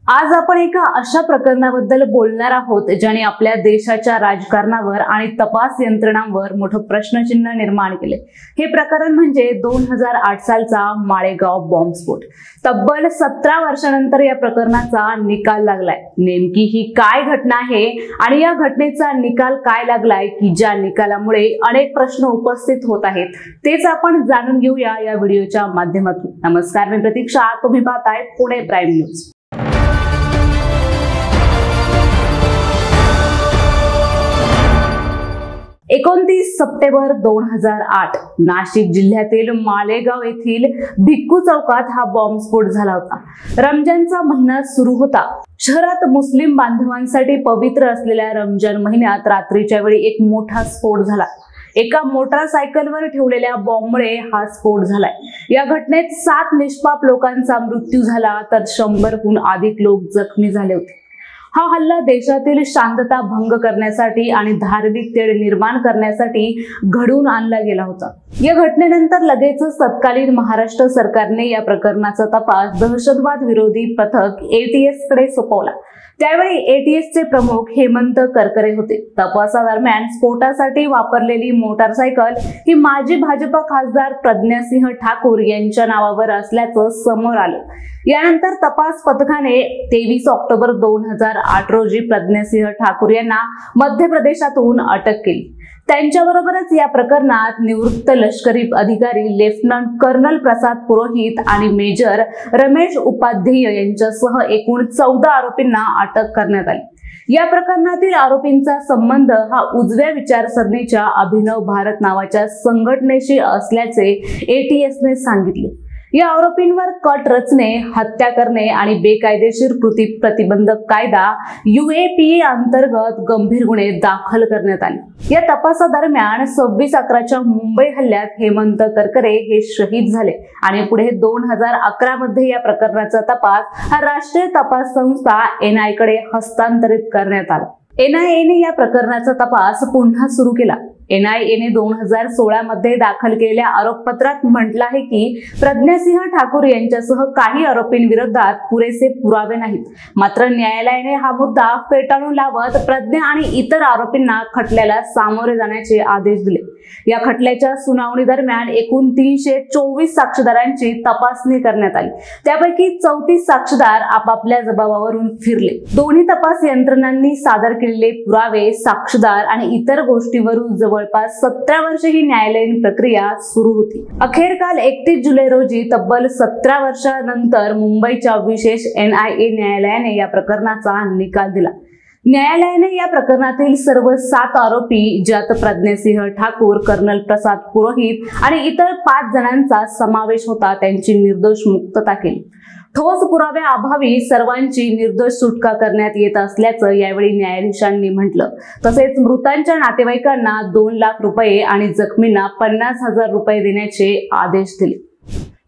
आज आपण एका अशा प्रकरणाबद्दल बोलणार आहोत ज्याने आपल्या देशाच्या राजकारणावर आणि तपास यंत्रणांवर मोठं प्रश्नचिन्ह निर्माण केले। हे प्रकरण म्हणजे 2008 सालचा माळेगाव बॉम्बस्फोट। तब्बल 17 वर्षांनंतर या प्रकरणाचा निकाल लागलाय। नेमकी ही काय घटना आहे आणि या घटनेचा निकाल काय लागलाय की ज्या निकालामुळे अनेक प्रश्न उपस्थित होत आहेत, तेच आपण जाणून घेऊया या व्हिडिओच्या माध्यमातून। नमस्कार, मी प्रतीक्षा, तुम्ही पाहताय Pune prime news. 29 September 2008 Nashik जिल्ह्यातील मालेगाव येथील भिक्खू चौकात हा बॉम्बस्फोट झाला होता। रमजानचा महिना सुरू होता। शहरात मुस्लिम बांधवांसाठी पवित्र असलेल्या रमजान महिन्यात रात्रीच्या वेळी एक मोठा स्फोट झाला। एका मोटारसायकलवर ठेवलेल्या बॉम्बमुळे हा स्फोट झालाय। या घटनेत 7 निष्पाप लोकांचा मृत्यू झाला तर 100हून अधिक लोक जखमी झाले होते। हा हल्ला देशातील शांतता भंग करण्यासाठी आणि धार्मिक तेढ निर्माण करण्यासाठी घडवून आणला गेला होता। या घटनेनंतर लगेचच तत्कालीन महाराष्ट्र सरकारने या प्रकरणाचा तपास दहशतवाद विरोधी पथक ATS कडे सोपवला। त्यावेळी ATS चे प्रमुख हेमंत करकरे होते। तपासादरम्यान स्फोटासाठी वापरलेली मोटारसायकल ही माजी भाजपा खासदार प्रज्ञासिंह ठाकूर यांच्या नावावर असल्याचं समोर आलं। यानंतर तपास पथकाने 23 ऑक्टोबर 2008 रोजी प्रज्ञासिंह ठाकूर यांना मध्य प्रदेशातून अटक केली। त्यांच्याबरोबरच या प्रकरणात निवृत्त लष्करी अधिकारी लेफ्टनंट कर्नल प्रसाद पुरोहित आणि मेजर रमेश उपाध्याय यांच्यासह एकूण 14 आरोपींना अटक करण्यात आली। या प्रकरणातील आरोपींचा संबंध हा उजव्या विचारसरणीच्या अभिनव भारत नावाच्या संघटनेशी असल्याचे ATS ने सांगितले। या आरोपींवर कट रचने, हत्या करणे आणि बेकायदेशीर कृती प्रतिबंधक कायदा UAPA अंतर्गत गंभीर गुन्हे दाखल करण्यात आले। या तपासादरम्यान 26/11च्या मुंबई हल्ल्यात हेमंत करकरे हे शहीद झाले आणि पुढे 2011 मध्ये या प्रकरणाचा तपास हा राष्ट्रीय तपास संस्था NIA कडे हस्तांतरित करण्यात आला। NIA ने या प्रकरणाचा तपास पुन्हा सुरू केला। NIA ने 2016 मध्ये दाखल केलेल्या आरोपपत्रात म्हटलं आहे की प्रज्ञासिंह ठाकूर यांच्यासह काही आरोपींविरोधात पुरेसे पुरावे नाहीत। मात्र न्यायालयाने हा मुद्दा फेटाळून लावत प्रज्ञा आणि इतर आरोपींना खटल्याला सामोरे जाण्याचे आदेश दिले। या खटल्याच्या सुनावणी दरम्यान एकूण 324 साक्षीदारांची तपासणी करण्यात आली। त्यापैकी 34 साक्षीदार आपापल्या जबाबावरून फिरले। दोन्ही तपास यंत्रणांनी सादर केलेले पुरावे, साक्षीदार आणि इतर गोष्टींवरून जवळपास 17 वर्षे ही न्यायालयीन प्रक्रिया सुरू होती। अखेर काल 31 जुलै रोजी तब्बल 17 वर्षांनंतर मुंबईच्या विशेष NIA न्यायालयाने या प्रकरणाचा निकाल दिला। न्यायालयाने या प्रकरणातील सर्व 7 आरोपी, ज्यात प्रज्ञासिंह ठाकूर, कर्नल प्रसाद पुरोहित आणि इतर 5 जणांचा समावेश होता, त्यांची निर्दोष मुक्तता केली। ठोस पुराव्याअभावी सर्वांची निर्दोष सुटका करण्यात येत असल्याचं यावेळी न्यायाधीशांनी म्हटलं। तसेच मृतांच्या नातेवाईकांना 2 लाख रुपये आणि जखमींना 50,000 रुपये देण्याचे आदेश दिले।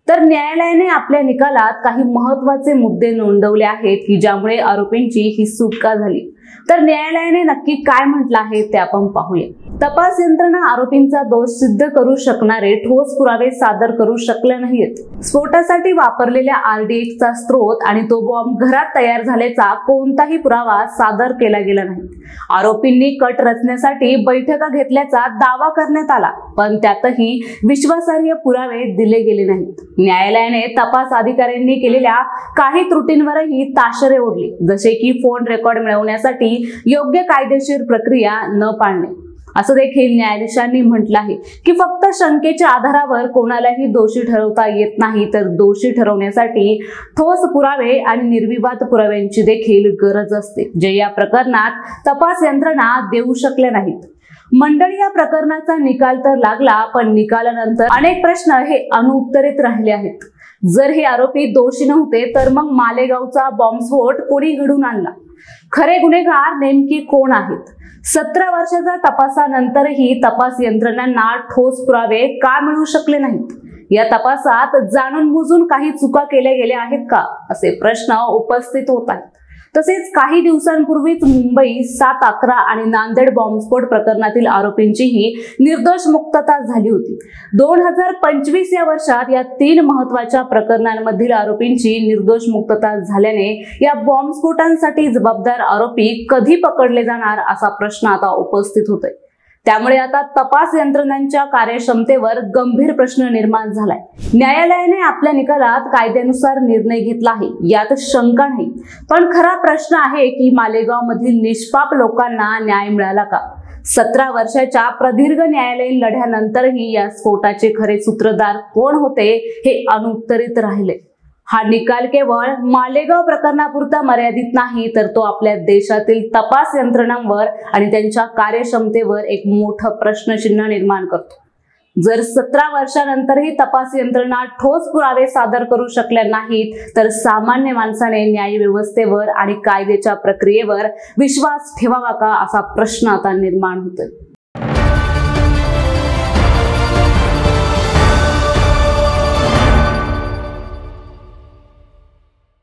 तर न्यायालयाने आपल्या निकालात काही महत्त्वाचे मुद्दे नोंदवले आहेत की ज्यामुळे आरोपींची ही सुटका झाली। तर न्यायालयाने नक्की काय म्हटलं आहे ते आपण पाहूया। तपास यंत्रणा आरोपींचा दोष सिद्ध करू शकणारे ठोस पुरावे सादर करू शकल्या नाहीत। स्फोटासाठी वापरलेल्या RDX चा स्रोत आणि तो बॉम्ब घरात तयार झाल्याचा कोणताही पुरावा सादर केला गेला नाही। आरोपींनी कट रचण्यासाठी बैठका घेतल्याचा दावा करण्यात आला, पण त्यातही विश्वासार्ह पुरावे दिले गेले नाहीत। न्यायालयाने तपास अधिकाऱ्यांनी केलेल्या काही त्रुटींवरही ताशेरे ओढले, जसे की फोन रेकॉर्ड मिळवण्यासाठी योग्य कायदेशीर प्रक्रिया न पाळणे। असं देखील न्यायाधीशांनी म्हटलं आहे की फक्त शंकेच्या आधारावर कोणालाही दोषी ठरवता येत नाही, तर दोषी ठरवण्यासाठी ठोस पुरावे आणि निर्विवाद पुराव्यांची देखील गरज असते, जे या प्रकरणात तपास यंत्रणा देऊ शकल्या नाहीत। मंडळी, या प्रकरणाचा निकाल तर लागला, पण निकालानंतर अनेक प्रश्न हे अनुत्तरित राहिले आहेत। जर हे आरोपी दोषी नव्हते तर मग मालेगावचा बॉम्बस्फोट कोणी घडवून आणला? खरे गुन्हेगार नेमके कोण आहेत? 17 वर्षाच्या तपासानंतरही तपास यंत्रणांना ठोस पुरावे का मिळू शकले नाहीत? या तपासात जाणून बुजून काही चुका केल्या गेल्या आहेत का, असे प्रश्न उपस्थित होत आहेत। तसेच काही दिवसांपूर्वीच मुंबई 7/11 आणि नांदेड बॉम्बस्फोट प्रकरणातील आरोपींचीही निर्दोष मुक्तता झाली होती। 2025 या वर्षात या 3 महत्त्वाच्या प्रकरणांमधील आरोपींची निर्दोष मुक्तता झाल्याने या बॉम्बस्फोटांसाठी जबाबदार आरोपी कधी पकडले जाणार असा प्रश्न आता उपस्थित होतोय। त्यामुळे आता तपास यंत्रणांच्या कार्यक्षमतेवर गंभीर प्रश्न निर्माण झालाय। न्यायालयाने आपल्या निकालात कायद्यानुसार निर्णय घेतला आहे, यात शंका नाही। पण खरा प्रश्न आहे की मालेगाव मधील निष्पाप लोकांना न्याय मिळाला का? 17 वर्षाच्या प्रदीर्घ न्यायालयीन लढ्यानंतरही या स्फोटाचे खरे सूत्रधार कोण होते हे अनुत्तरित राहिले। हा निकाल केवळ मालेगाव प्रकरणापुरता मर्यादित नाही, तर तो आपल्या देशातील तपास यंत्रणांवर आणि त्यांच्या कार्यक्षमतेवर एक मोठं प्रश्नचिन्ह निर्माण करतो। जर 17 वर्षानंतरही तपास यंत्रणा ठोस पुरावे सादर करू शकल्या नाहीत, तर सामान्य माणसाने न्याय व्यवस्थेवर आणि कायद्याच्या प्रक्रियेवर विश्वास ठेवावा का, असा प्रश्न आता निर्माण होतोय।